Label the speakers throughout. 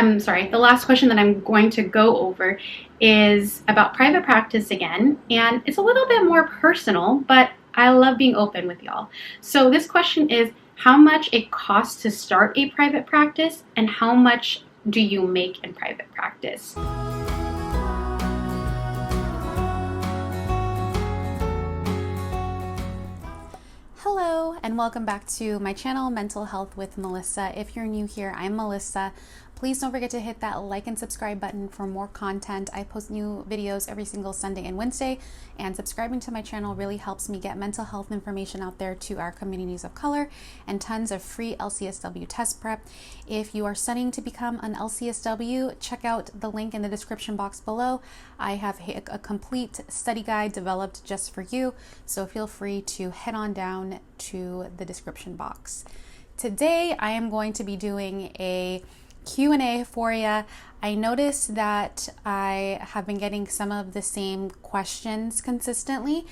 Speaker 1: the last question that I'm going to go over is about private practice again, and it's a little bit more personal, but I love being open with y'all. So this question is how much it costs to start a private practice and how much do you make in private practice?
Speaker 2: Hello and welcome back to my channel, Mental Health with Melissa. If you're new here, I'm Melissa. Please don't forget to hit that like and subscribe button for more content. I post new videos every single Sunday and Wednesday, and subscribing to my channel really helps me get mental health information out there to our communities of color and tons of free LCSW test prep. If you are studying to become an LCSW, check out the link in the description box below. I have a complete study guide developed just for you, so feel free to head on down to the description box. Today, I am going to be doing a Q&A for you. I noticed that I have been getting some of the same questions consistently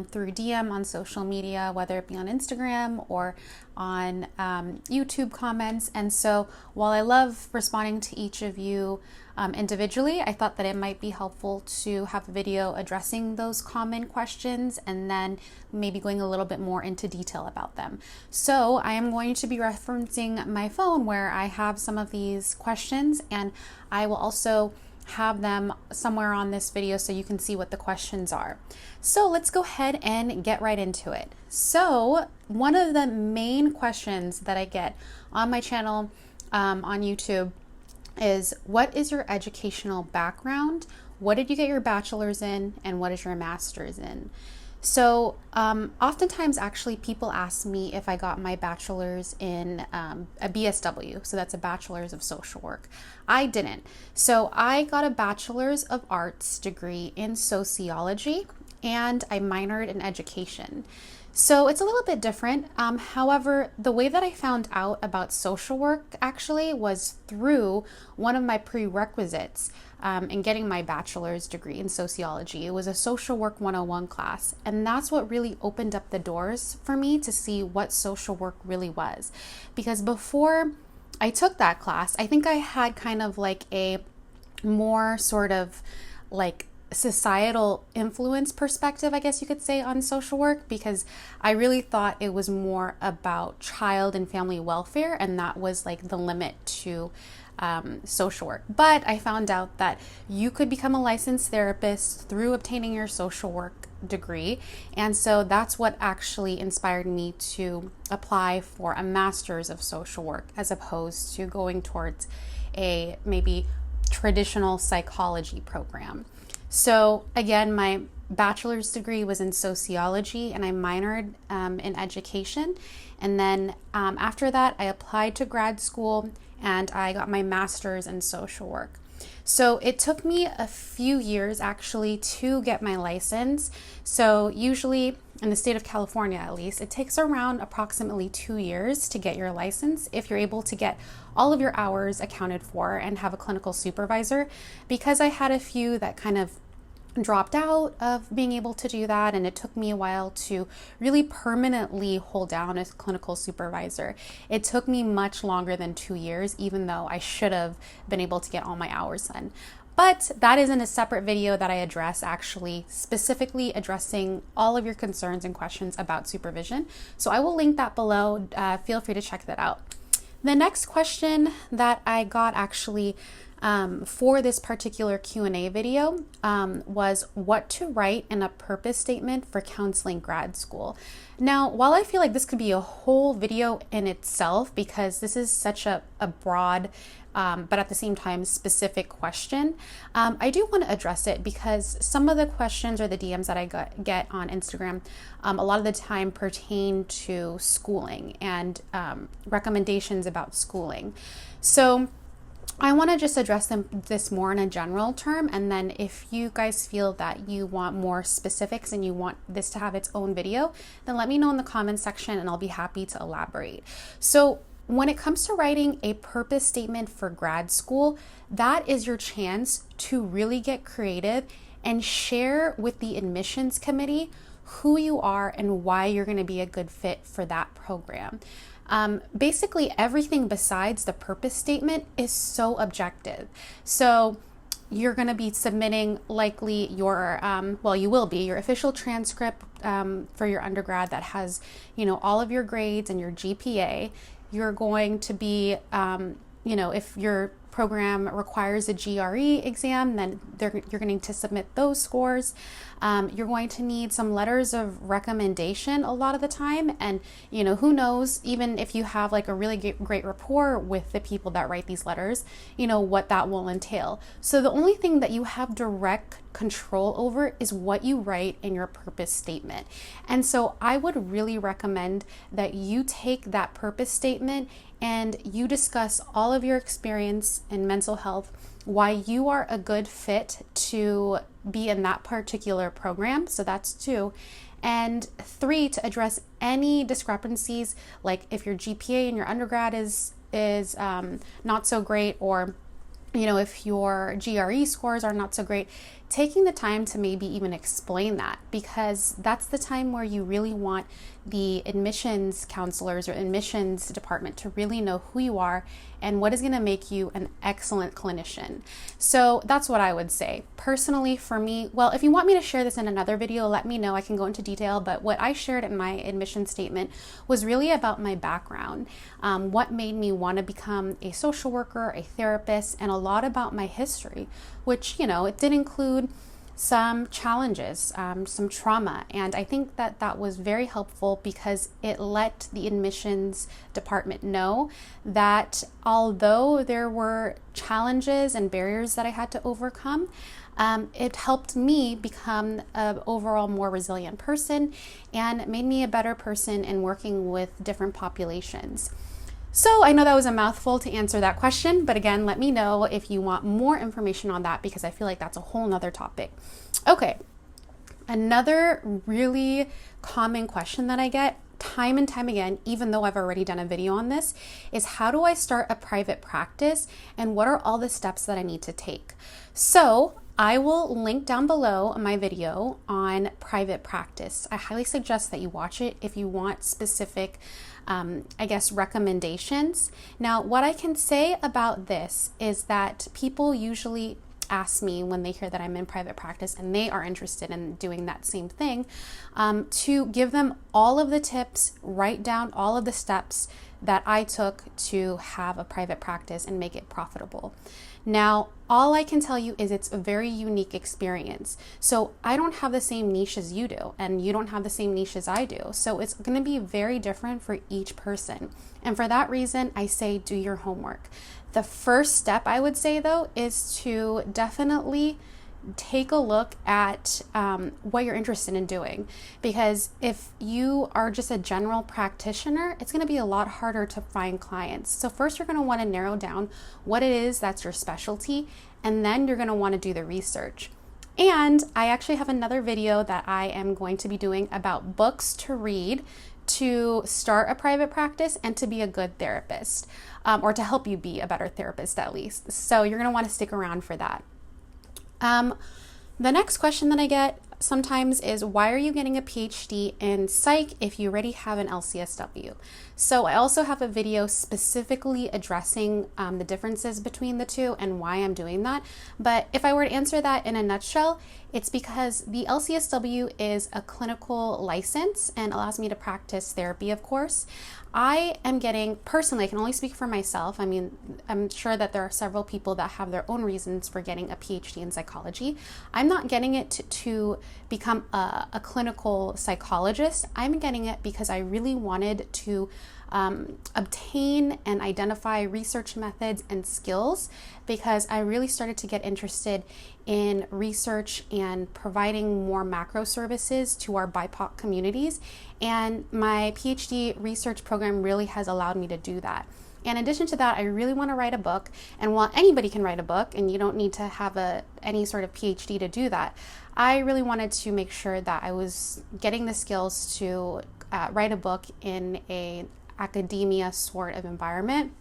Speaker 2: through DM on social media, whether it be on Instagram or on YouTube comments. And so while I love responding to each of you individually, I thought that it might be helpful to have a video addressing those common questions and then maybe going a little bit more into detail about them. So I am going to be referencing my phone where I have some of these questions, and I will also have them somewhere on this video so you can see what the questions are. So let's go ahead and get right into it. So one of the main questions that I get on my channel on YouTube is, what is your educational background? What did you get your bachelor's in, and what is your master's in? So oftentimes actually people ask me if I got my bachelor's in a BSW, so that's a bachelor's of social work. I didn't. So I got a bachelor's of arts degree in sociology, and I minored in education. So it's a little bit different. However, the way that I found out about social work actually was through one of my prerequisites in getting my bachelor's degree in sociology. It was a social work 101 class, and that's what really opened up the doors for me to see what social work really was. Because before I took that class, I think I had kind of like a more sort of like societal influence perspective, I guess you could say, on social work, because I really thought it was more about child and family welfare, and that was like the limit to social work. But I found out that you could become a licensed therapist through obtaining your social work degree, and so that's what actually inspired me to apply for a master's of social work as opposed to going towards a maybe traditional psychology program. So again, my bachelor's degree was in sociology, and I minored in education. And then after that, I applied to grad school, and I got my master's in social work. So it took me a few years actually to get my license. So usually in the state of California, at least, it takes around approximately 2 years to get your license if you're able to get all of your hours accounted for and have a clinical supervisor. Because I had a few that kind of dropped out of being able to do that, and it took me a while to really permanently hold down as clinical supervisor. It took me much longer than 2 years, even though I should have been able to get all my hours done. But that is in a separate video that I address, actually specifically addressing all of your concerns and questions about supervision. So I will link that below. Feel free to check that out. The next question that I got actually for this particular Q&A video was what to write in a purpose statement for counseling grad school. Now, while I feel like this could be a whole video in itself, because this is such a broad but at the same time specific question, I do want to address it because some of the questions or the DMs that I get on Instagram a lot of the time pertain to schooling and recommendations about schooling. So I want to just address this more in a general term, and then if you guys feel that you want more specifics and you want this to have its own video, then let me know in the comments section and I'll be happy to elaborate. So when it comes to writing a purpose statement for grad school, that is your chance to really get creative and share with the admissions committee who you are and why you're going to be a good fit for that program. Basically everything besides the purpose statement is so objective. So you're going to be submitting likely your, you will be, your official transcript for your undergrad that has, all of your grades and your GPA. You're going to be, if your program requires a GRE exam, then you're going to submit those scores. You're going to need some letters of recommendation a lot of the time. And, who knows, even if you have like a really great rapport with the people that write these letters, what that will entail. So the only thing that you have direct control over is what you write in your purpose statement. And so I would really recommend that you take that purpose statement and you discuss all of your experience in mental health, why you are a good fit to be in that particular program. So that's 2. And 3, to address any discrepancies, like if your GPA in your undergrad is not so great, or if your GRE scores are not so great, taking the time to maybe even explain that, because that's the time where you really want the admissions counselors or admissions department to really know who you are and what is going to make you an excellent clinician. So that's what I would say. Personally, for me, well, if you want me to share this in another video, let me know. I can go into detail, but what I shared in my admission statement was really about my background, what made me want to become a social worker, a therapist, and a lot about my history, which, it did include some challenges, some trauma. And I think that that was very helpful because it let the admissions department know that although there were challenges and barriers that I had to overcome, it helped me become an overall more resilient person and made me a better person in working with different populations. So I know that was a mouthful to answer that question, but again, let me know if you want more information on that, because I feel like that's a whole nother topic. Okay, another really common question that I get time and time again, even though I've already done a video on this, is how do I start a private practice and what are all the steps that I need to take? So I will link down below my video on private practice. I highly suggest that you watch it if you want specific recommendations. Now, what I can say about this is that people usually ask me when they hear that I'm in private practice and they are interested in doing that same thing, to give them all of the tips, write down all of the steps that I took to have a private practice and make it profitable. Now, all I can tell you is it's a very unique experience. So I don't have the same niche as you do, and you don't have the same niche as I do. So it's going to be very different for each person. And for that reason, I say do your homework. The first step I would say, though, is to definitely take a look at what you're interested in doing, because if you are just a general practitioner, it's going to be a lot harder to find clients. So first you're going to want to narrow down what it is that's your specialty, and then you're going to want to do the research. And I actually have another video that I am going to be doing about books to read to start a private practice and to be a good therapist, or to help you be a better therapist at least. So you're going to want to stick around for that. The next question that I get sometimes is, why are you getting a PhD in psych if you already have an LCSW? So I also have a video specifically addressing the differences between the two and why I'm doing that. But if I were to answer that in a nutshell, it's because the LCSW is a clinical license and allows me to practice therapy, of course. I am getting, personally, I can only speak for myself. I mean, I'm sure that there are several people that have their own reasons for getting a PhD in psychology. I'm not getting it to become a clinical psychologist. I'm getting it because I really wanted to obtain and identify research methods and skills, because I really started to get interested in research and providing more macro services to our BIPOC communities. And my PhD research program really has allowed me to do that. In addition to that, I really want to write a book. And while anybody can write a book, and you don't need to have any sort of PhD to do that, I really wanted to make sure that I was getting the skills to write a book in a academia sort of environment.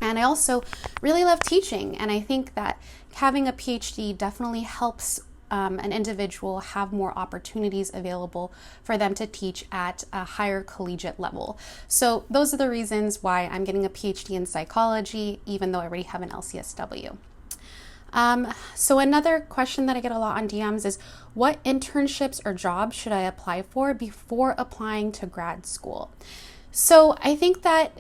Speaker 2: And I also really love teaching, and I think that having a PhD definitely helps an individual have more opportunities available for them to teach at a higher collegiate level. So those are the reasons why I'm getting a PhD in psychology, even though I already have an LCSW. So another question that I get a lot on DMs is, what internships or jobs should I apply for before applying to grad school? So I think that,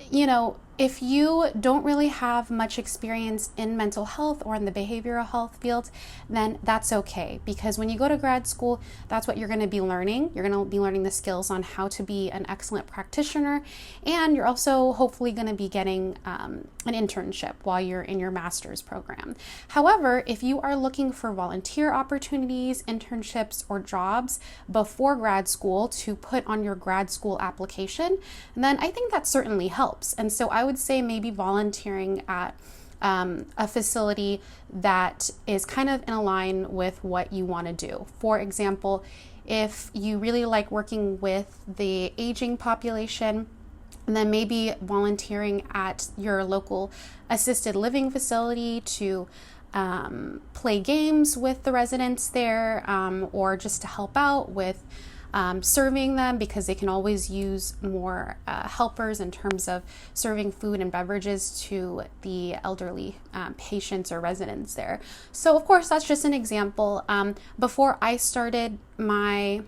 Speaker 2: if you don't really have much experience in mental health or in the behavioral health field, then that's okay. Because when you go to grad school, that's what you're going to be learning. You're going to be learning the skills on how to be an excellent practitioner. And you're also hopefully going to be getting an internship while you're in your master's program. However, if you are looking for volunteer opportunities, internships, or jobs before grad school to put on your grad school application, then I think that certainly helps. And so I would say maybe volunteering at a facility that is kind of in line with what you want to do. For example, if you really like working with the aging population, then maybe volunteering at your local assisted living facility to play games with the residents there, or just to help out with serving them, because they can always use more helpers in terms of serving food and beverages to the elderly patients or residents there. So of course, that's just an example. Before I started my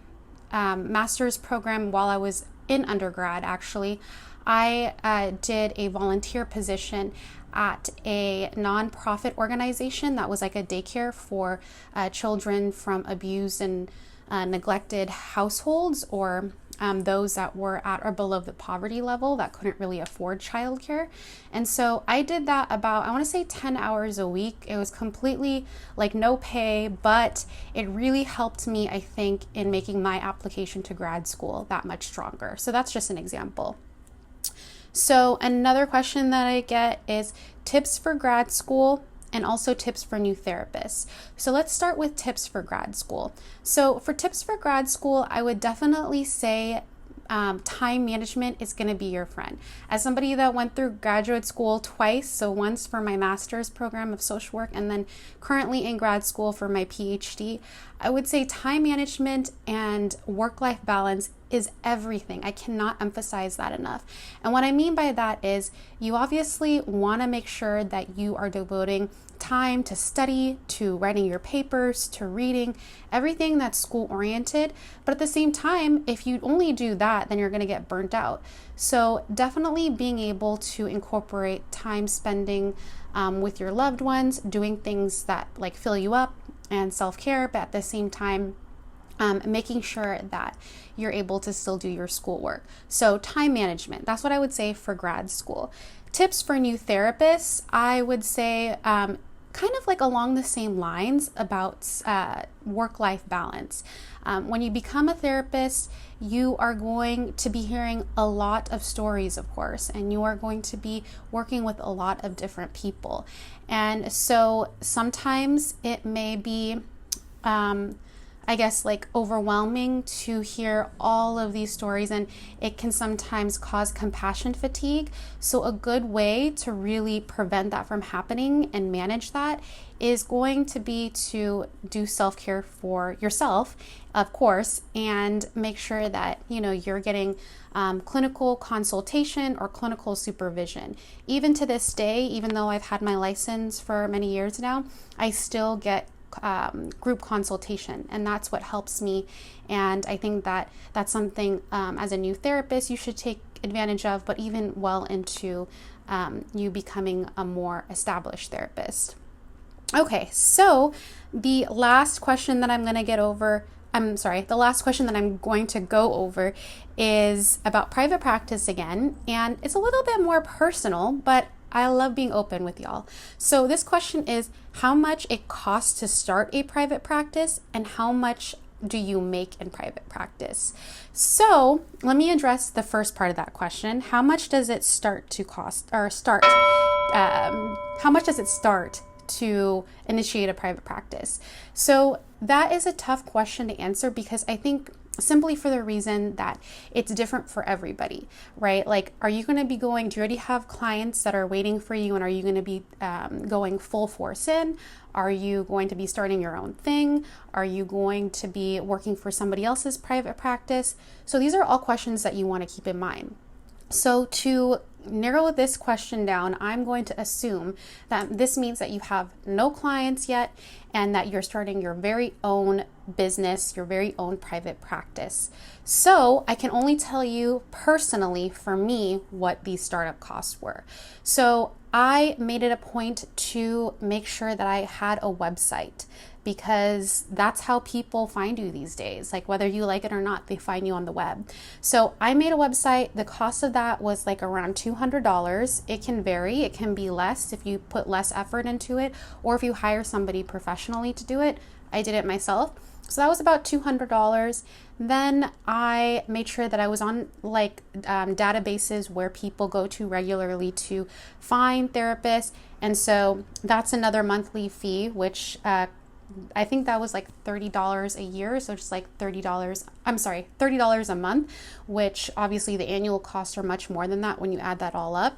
Speaker 2: master's program, while I was in undergrad, actually, I did a volunteer position at a nonprofit organization that was like a daycare for children from abused and neglected households, or those that were at or below the poverty level that couldn't really afford childcare. And so I did that about, I want to say 10 hours a week. It was completely like no pay, but it really helped me, I think, in making my application to grad school that much stronger. So that's just an example. So another question that I get is tips for grad school and also tips for new therapists. So let's start with tips for grad school. So for tips for grad school, I would definitely say time management is going to be your friend. As somebody that went through graduate school twice, so once for my master's program of social work and then currently in grad school for my PhD, I would say time management and work-life balance is everything. I cannot emphasize that enough. And what I mean by that is you obviously want to make sure that you are devoting time to study, to writing your papers, to reading, everything that's school oriented. But at the same time, if you only do that, then you're going to get burnt out. So definitely being able to incorporate time spending with your loved ones, doing things that like fill you up and self-care, but at the same time, making sure that you're able to still do your schoolwork. So time management, that's what I would say for grad school. Tips for new therapists, I would say kind of like along the same lines about work-life balance. When you become a therapist, you are going to be hearing a lot of stories, of course, and you are going to be working with a lot of different people. And so sometimes it may be I guess like overwhelming to hear all of these stories, and it can sometimes cause compassion fatigue. So a good way to really prevent that from happening and manage that is going to be to do self-care for yourself, of course, and make sure that you're getting clinical consultation or clinical supervision. Even to this day, even though I've had my license for many years now, I still get group consultation, and that's what helps me. And I think that that's something as a new therapist you should take advantage of, but even well into you becoming a more established therapist. Okay, so the last question that I'm going to go over is about private practice again, and it's a little bit more personal, but I love being open with y'all. So this question is how much it costs to start a private practice and how much do you make in private practice? So let me address the first part of that question. How much does it start to cost or start? How much does it start to initiate a private practice? So that is a tough question to answer because I think simply for the reason that it's different for everybody, right? Like, are you going to be do you already have clients that are waiting for you, and are you going to be going full force in? Are you going to be starting your own thing? Are you going to be working for somebody else's private practice? So these are all questions that you want to keep in mind. So to narrow this question down, I'm going to assume that this means that you have no clients yet and that you're starting your very own business, your very own private practice. So I can only tell you personally, for me, what these startup costs were. So I made it a point to make sure that I had a website, because that's how people find you these days. Like, whether you like it or not, they find you on the web. So I made a website. The cost of that was like around $200. It can vary. It can be less if you put less effort into it, or if you hire somebody professionally to do it. I did it myself. So that was about $200. Then I made sure that I was on databases where people go to regularly to find therapists. And so that's another monthly fee, which I think that was like $30 a year. So just like $30 a month, which obviously the annual costs are much more than that when you add that all up.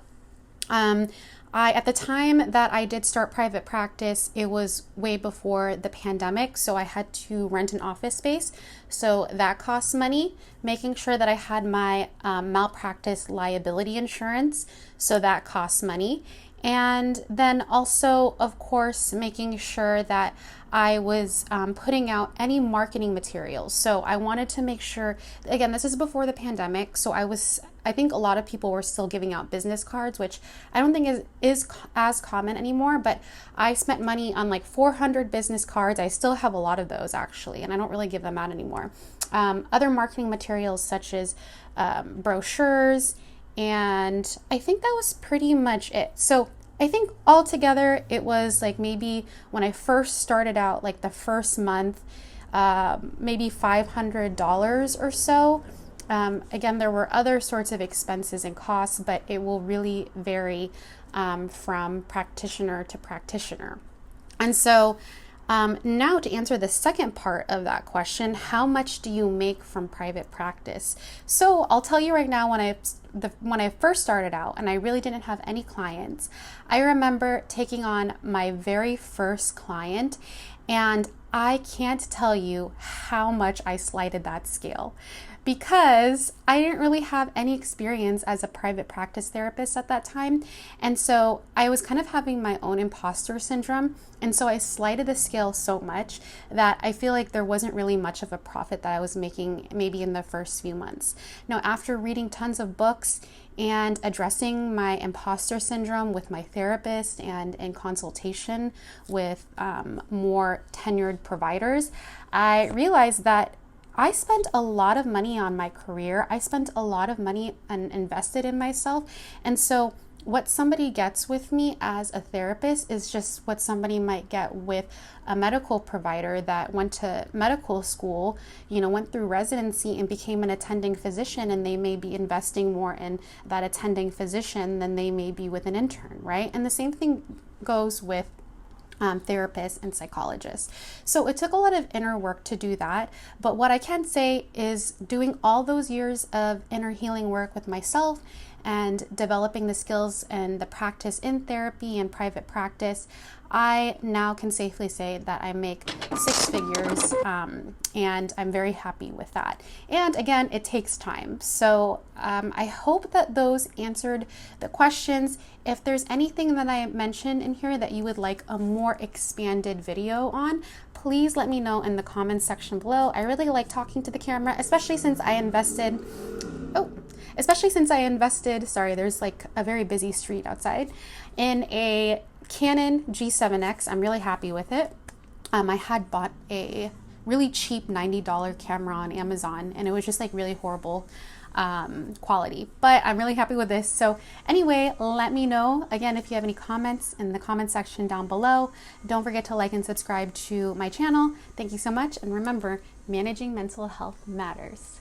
Speaker 2: At the time that I did start private practice, it was way before the pandemic, so I had to rent an office space. So that costs money. Making sure that I had my malpractice liability insurance, so that costs money. And then also, of course, making sure that I was putting out any marketing materials. So I wanted to make sure, again, this is before the pandemic, so I think a lot of people were still giving out business cards, which I don't think is as common anymore, but I spent money on like 400 business cards. I still have a lot of those actually, and I don't really give them out anymore. Other marketing materials such as brochures, and I think that was pretty much it. So I think altogether it was like, maybe when I first started out, like the first month, maybe $500 or so. Again, there were other sorts of expenses and costs, but it will really vary from practitioner to practitioner. And so now to answer the second part of that question, how much do you make from private practice? So I'll tell you right now, when I first started out and I really didn't have any clients, I remember taking on my very first client, and I can't tell you how much I slighted that scale, because I didn't really have any experience as a private practice therapist at that time. And so I was kind of having my own imposter syndrome. And so I slighted the scale so much that I feel like there wasn't really much of a profit that I was making maybe in the first few months. Now, after reading tons of books and addressing my imposter syndrome with my therapist and in consultation with more tenured providers, I realized that I spent a lot of money on my career. I spent a lot of money and invested in myself. And so what somebody gets with me as a therapist is just what somebody might get with a medical provider that went to medical school, went through residency and became an attending physician, and they may be investing more in that attending physician than they may be with an intern, right? And the same thing goes with therapists and psychologists. So it took a lot of inner work to do that. But what I can say is, doing all those years of inner healing work with myself and developing the skills and the practice in therapy and private practice, I now can safely say that I make 6 figures, and I'm very happy with that. And again, it takes time. So I hope that those answered the questions. If there's anything that I mentioned in here that you would like a more expanded video on, please let me know in the comments section below. I really like talking to the camera, especially since I invested, sorry, there's like a very busy street outside, in a Canon G7X. I'm really happy with it. I had bought a really cheap $90 camera on Amazon, and it was just like really horrible quality, but I'm really happy with this. So anyway, let me know again if you have any comments in the comment section down below. Don't forget to like and subscribe to my channel. Thank you so much, and remember, managing mental health matters.